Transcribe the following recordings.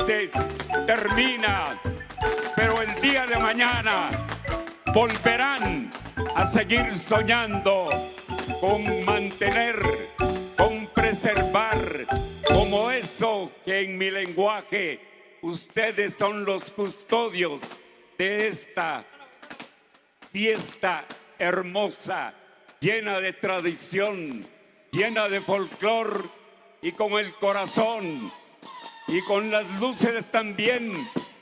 triste termina, pero el día de mañana volverán a seguir soñando con mantener, con preservar, como eso que en mi lenguaje ustedes son los custodios de esta fiesta hermosa, llena de tradición, llena de folclor y con el corazón y con las luces también,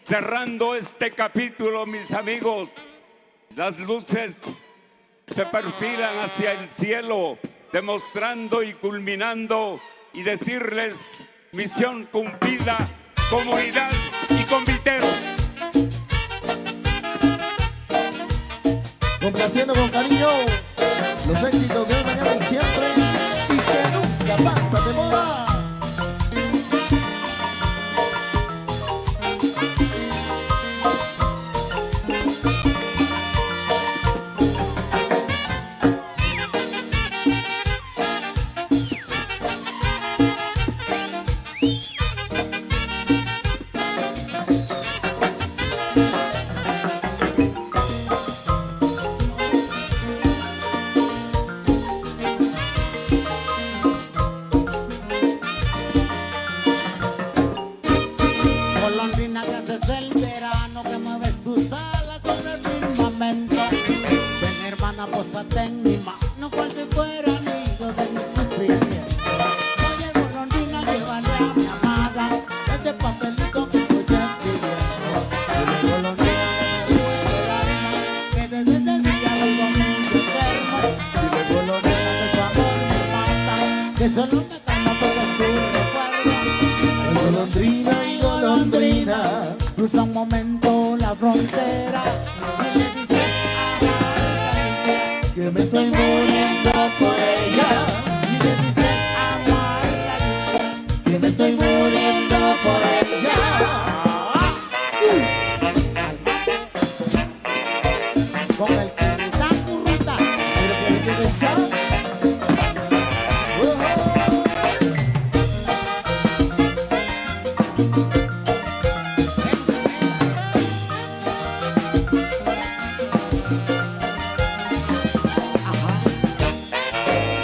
cerrando este capítulo, mis amigos. Las luces se perfilan hacia el cielo, demostrando y culminando y decirles: misión cumplida, comunidad y conviteros. Complaciendo con cariño los éxitos de hoy, mañana y siempre, y que nunca pasa de moda. Pósate en mi mano, cual si fuera nido de mi sufrimiento. Oye, golondrina, llévale a mi amada este papelito que estoy escribiendo. Oye, golondrina, que me duele el alma, que desde ese día lo domingo enfermo. Oye, golondrina, que su amor me mata, que solo me calma todo su recuerdo. Golondrina y golondrina cruza un momento la frontera y le dice: que me estoy muriendo por ella, y le dice a Margarita que me estoy muriendo por ella. Con el curruta, Pero que besar.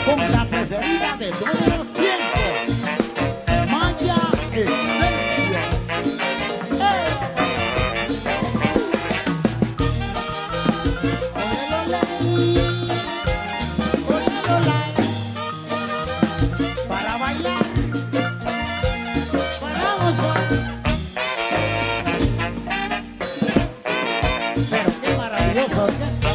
con la preferida de todos los tiempos, Maya Esencia. Para bailar, para gozar. Pero qué maravillosa orquesta.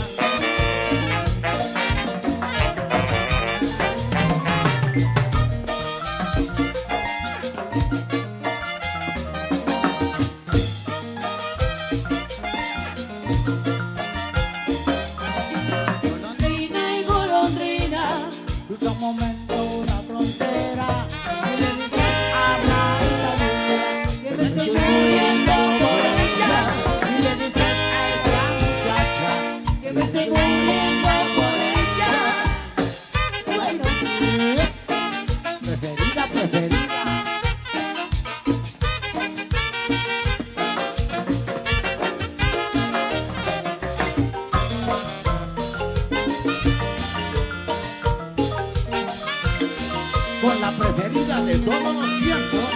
Golondrina y golondrina, cruza un momento la frontera y le dice a Margarita que me estoy muriendo por ella. Y le dice a esa muchacha que me estoy muriendo por ella. Bueno, preferida, preferida. Con la preferida de todos los tiempos.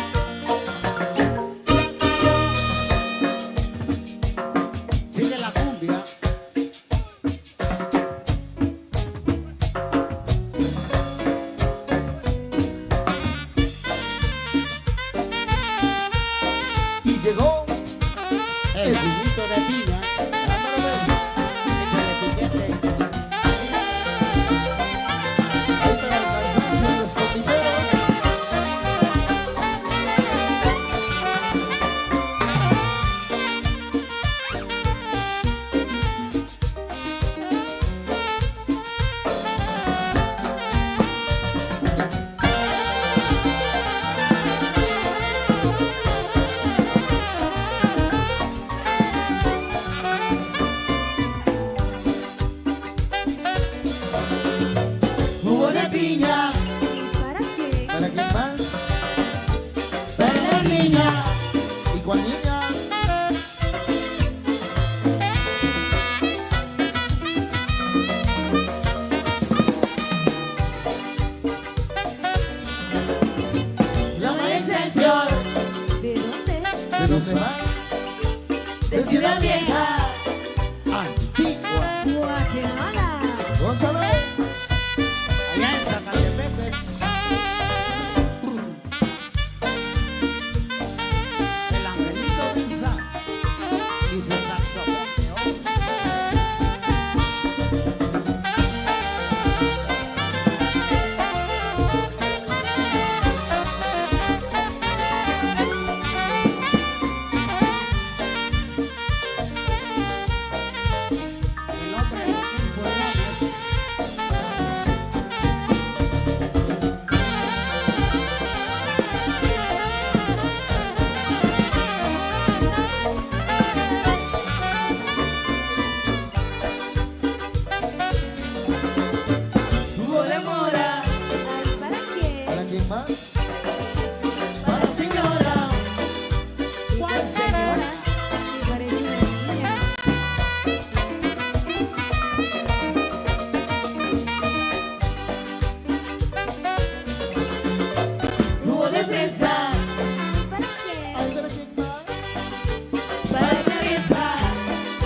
Sigue la cumbia. Y llegó El juguito de piña. Échale piquete. ahí está la canción de los copiteros. ¿Cuál niña? Yo voy a Excelsior. ¿De dónde? ¿De dónde más? De Ciudad Vieja. Antigua. Guatemala. Gonzalo. Allá en Zacatepec. El Angelito Vinzas y su saxofón de oro. El hombre de los tiempos. Jugo de mora. Ay, ¿para qué? ¿Para quién más? Para señora. ¿Cuál señora? Me parece una niña. Jugo de fresa. Ay, ¿para qué? Ay, ¿para quién más? Para la cabeza.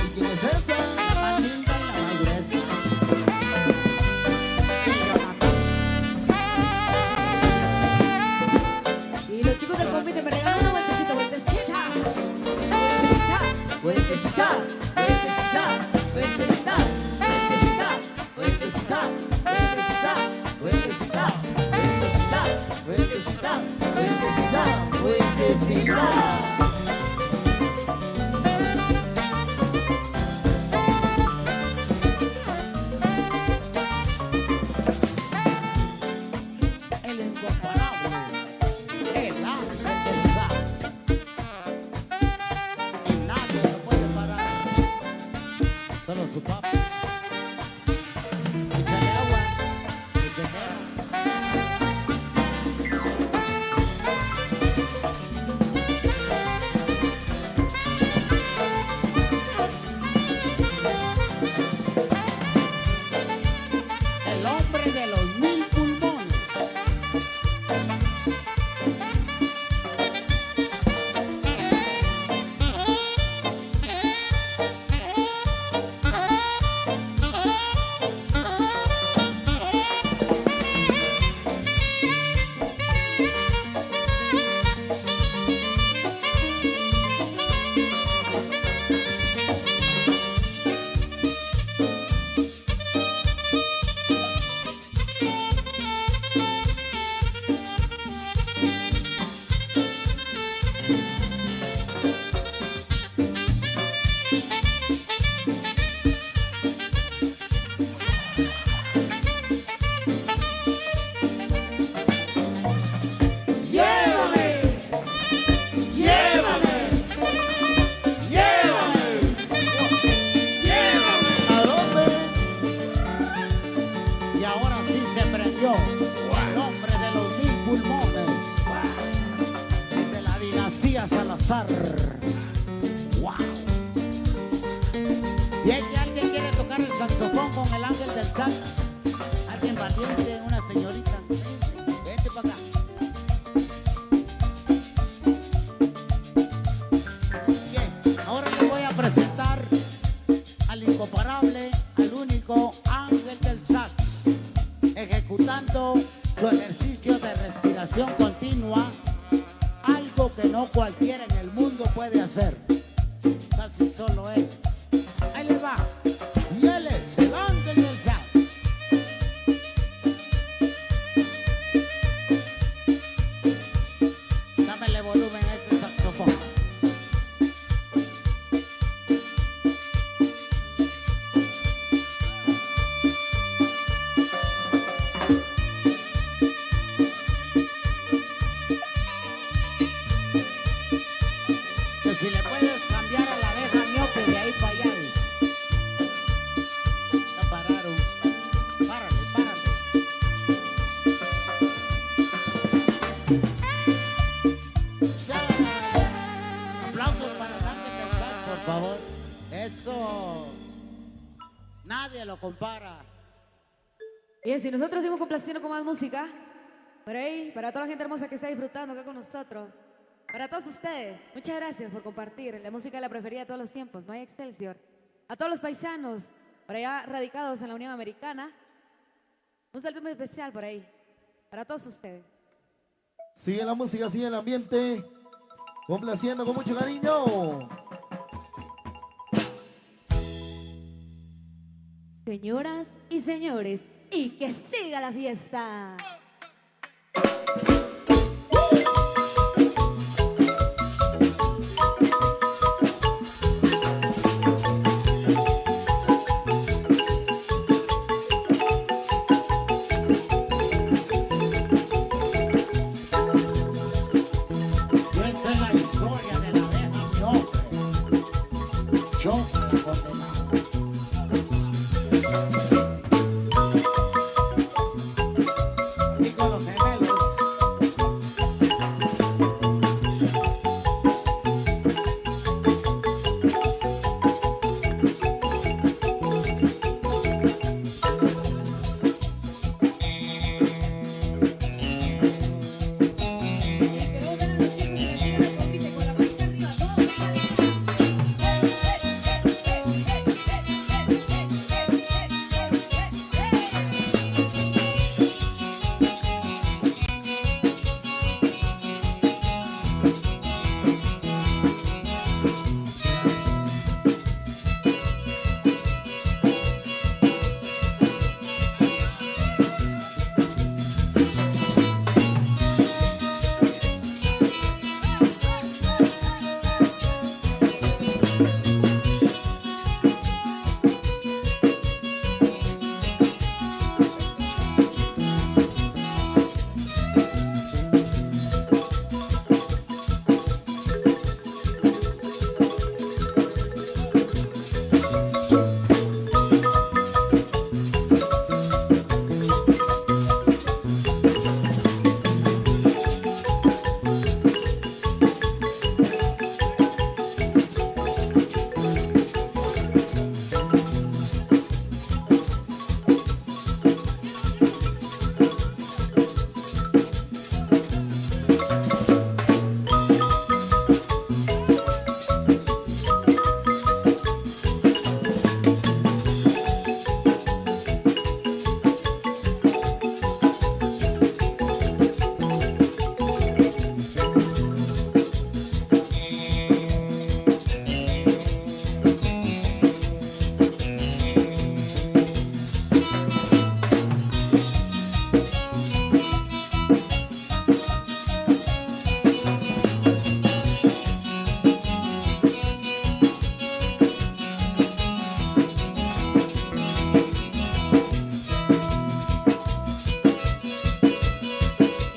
¿Y quién es esa? La más linda y la más gruesa. Y los chicos del confite me regalan una vueltecita, vueltecita. Vueltecita, vueltecita, vueltecita, vueltecita, vueltecita, vueltecita, vueltecita, vueltecita, vueltecita, vueltecita, vueltecita. El incomparable, el ángel del sax. Y nadie lo puede parar. Solo su papá. Échale agua. Échale agua. El hombre de los 1000 pulmones. Llévame, llévame, llévame, llévame. ¿A dónde? Y ahora sí se prendió el hombre de los 1000 pulmones, el de la dinastía Salazar. Wow. Y es que alguien quiere tocar el saxofón con el ángel del sax. Alguien valiente, una señorita. Vente para acá. Bien, ahora les voy a presentar al incomparable, al único ángel del sax, ejecutando su ejercicio de respiración continua, algo que no cualquiera en el mundo puede hacer, casi solo él. Ahí le va, y él es el ángel del sax. Dámele volumen a ese saxofón. Que si le puedes cambiar a la abeja miope de ahí para allá, dice. Ya pararon. Párale, párale. favor. Eso. Nadie lo compara. Bien, si nosotros seguimos complaciendo con más música, por ahí, para toda la gente hermosa que está disfrutando acá con nosotros, para todos ustedes, muchas gracias por compartir la música de la preferida de todos los tiempos, Maya Excelsior. A todos los paisanos, por allá radicados en la Unión Americana, un saludo muy especial por ahí, para todos ustedes. Sigue la música, sigue el ambiente, complaciendo con mucho cariño. Señoras y señores, y que siga la fiesta. Yo esa es la historia de la abeja, mi hombre. Yo la condenaba. Y con los gemelos.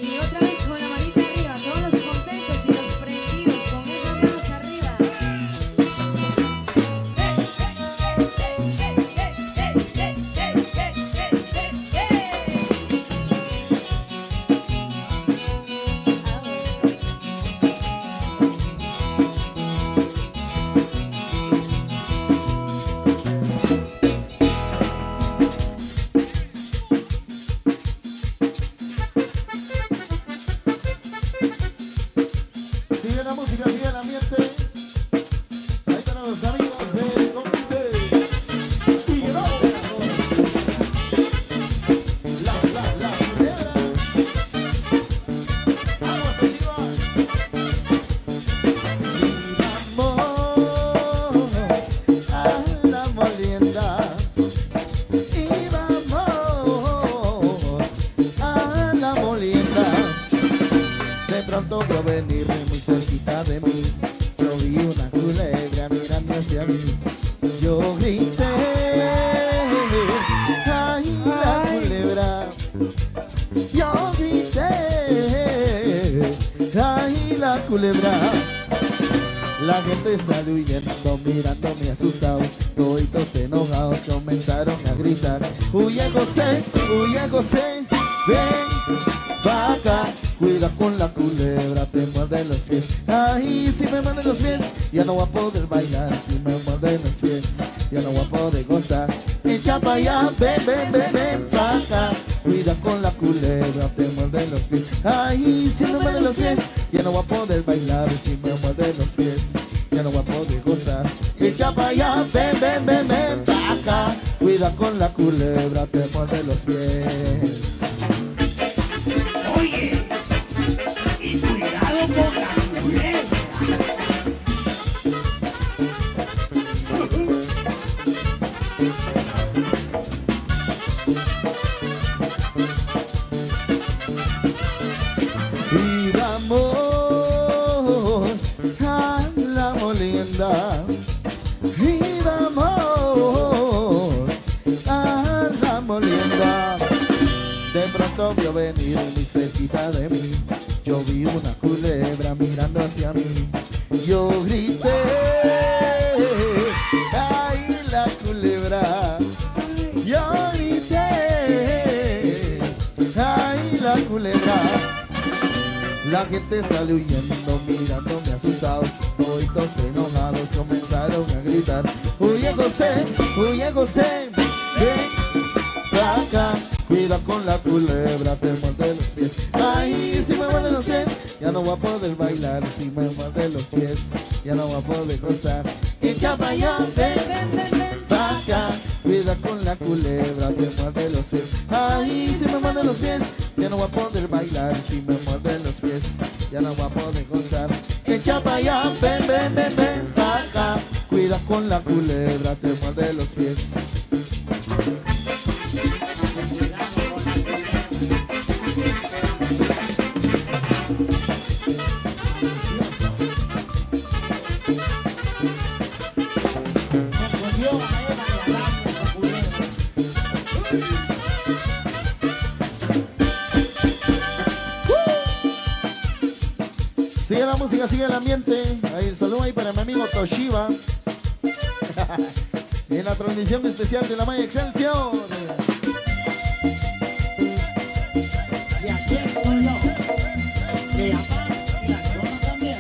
Y otra vez con la manita arriba, todos los contentos y los prendidos, con esas manos arriba. Sigue la música, sigue el ambiente. Ahí están los amigos del Convite. Figueroa. La culebra. Vamos arriba. Y vamos a la molienda. Y vamos a la molienda. De pronto vio venir muy cerquita de mí. Yo vi una culebra mirando hacia mí. Yo grité, ay, la culebra. Yo grité, ay, la culebra. La gente salió huyendo, mirándome asustados. Toditos enojados comenzaron a gritar: huye José, ven pa' acá. cuida con la culebra, te muerde los pies. Ay, si me muerde los pies, ya no voy a poder bailar. Si me muerde los pies, ya no voy a poder gozar. Echa pa' allá, ven, ven, ven, ven pa' acá. Cuida con la culebra, te muerde los pies. Ay, si me muerde los pies, ya no voy a poder bailar. Si me muerde los pies, ya no voy a poder gozar. Echa pa' allá, ven, ven, ven, ven pa' acá. Cuida con la culebra, te muerde los pies. Oye, y cuidado con la culebra. Y vamos a la molienda. Y vamos a la molienda. De pronto vio venir muy cerquita de mí. Yo vi una culebra mirando hacia mí. Yo grité, ¡ay, la culebra! Yo grité, ¡ay, la culebra! La gente salió huyendo, mirándome asustados. Todos enojados comenzaron a gritar: huye José, ven pa' acá. Cuida con la culebra, te muerde los pies. Ay, si me muerde los pies, ya no voy a poder bailar. Si me muerde los pies, ya no voy a poder gozar. Echa pa' allá, ven, ven, ven, ven pa' acá. Cuida con la culebra, te muerde los pies. Ay, si me muerde los pies, ya no voy a poder bailar. Si me muerde los pies, ya no voy a poder gozar. Echa pa' allá, ven, ven, ven, ven pa' acá. Cuida con la culebra, te muerde los pies. Confundió a Eva y Adán esa culebra. Sigue la música, sigue el ambiente. Ahí el saludo ahí para mi amigo Toshiba. En la transmisión especial de la Maya Excelsior. Y aquí estoy yo. Y la paz y la zona también.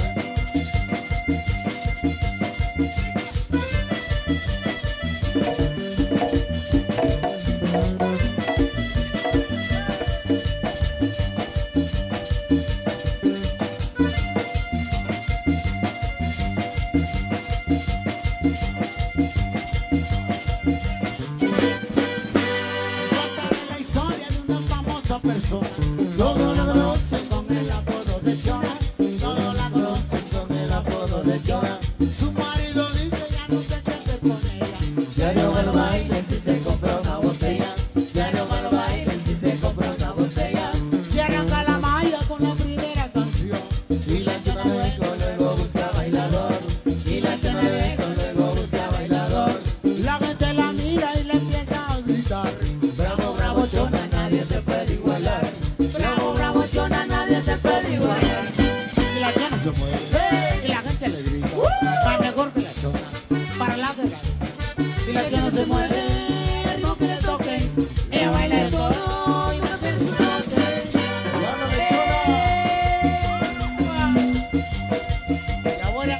Cuéntame la historia de una famosa persona. Todos la conocen Con el apodo de Jonah. Todos la conocen con el apodo de Jonah. Su marido dice ya no se quede con ella. Diario va a los bailes y se compra una botella. Diario va a los bailes y se compra una botella. Se arranca la malla con la primera canción. Y la chona luego, luego busca bailador. Y la chona luego, luego busca bailador. La gente la mira y le empieza a gritar. Bravo, bravo, chona, nadie te puede igualar. Bravo, bravo, Chona, nadie te puede igualar. Y la chona se mueve. Y la gente le grita. Para mejor que la chona. Para la que gane. Y la chona se mueve. No que le toquen. Ella baila el coro y no se disfrute. Llámame, chona. La buena.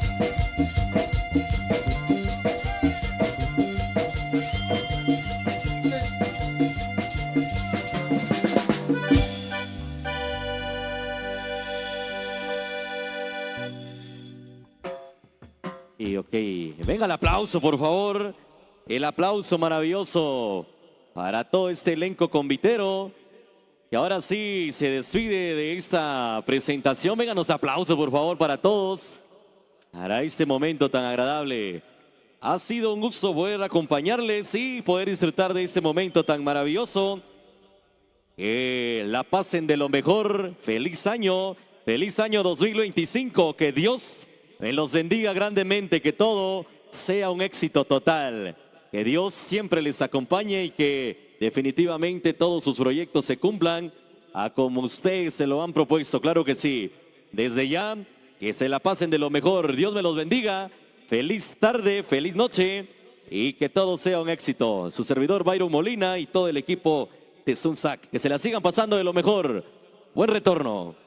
Y ok, venga el aplauso, por favor. El aplauso maravilloso para todo este elenco convitero. Y ahora sí se despide de esta presentación. Vengan los aplausos, por favor, para todos. Para este momento tan agradable. Ha sido un gusto poder acompañarles y poder disfrutar de este momento tan maravilloso. Que la pasen de lo mejor. Feliz año 2025. Que Dios me los bendiga grandemente, que todo sea un éxito total. Que Dios siempre les acompañe y que definitivamente todos sus proyectos se cumplan a como ustedes se lo han propuesto. Claro que sí. Desde ya, que se la pasen de lo mejor. Dios me los bendiga. Feliz tarde, feliz noche y que todo sea un éxito. Su servidor Byron Molina y todo el equipo de Sunsac. Que se la sigan pasando de lo mejor. Buen retorno.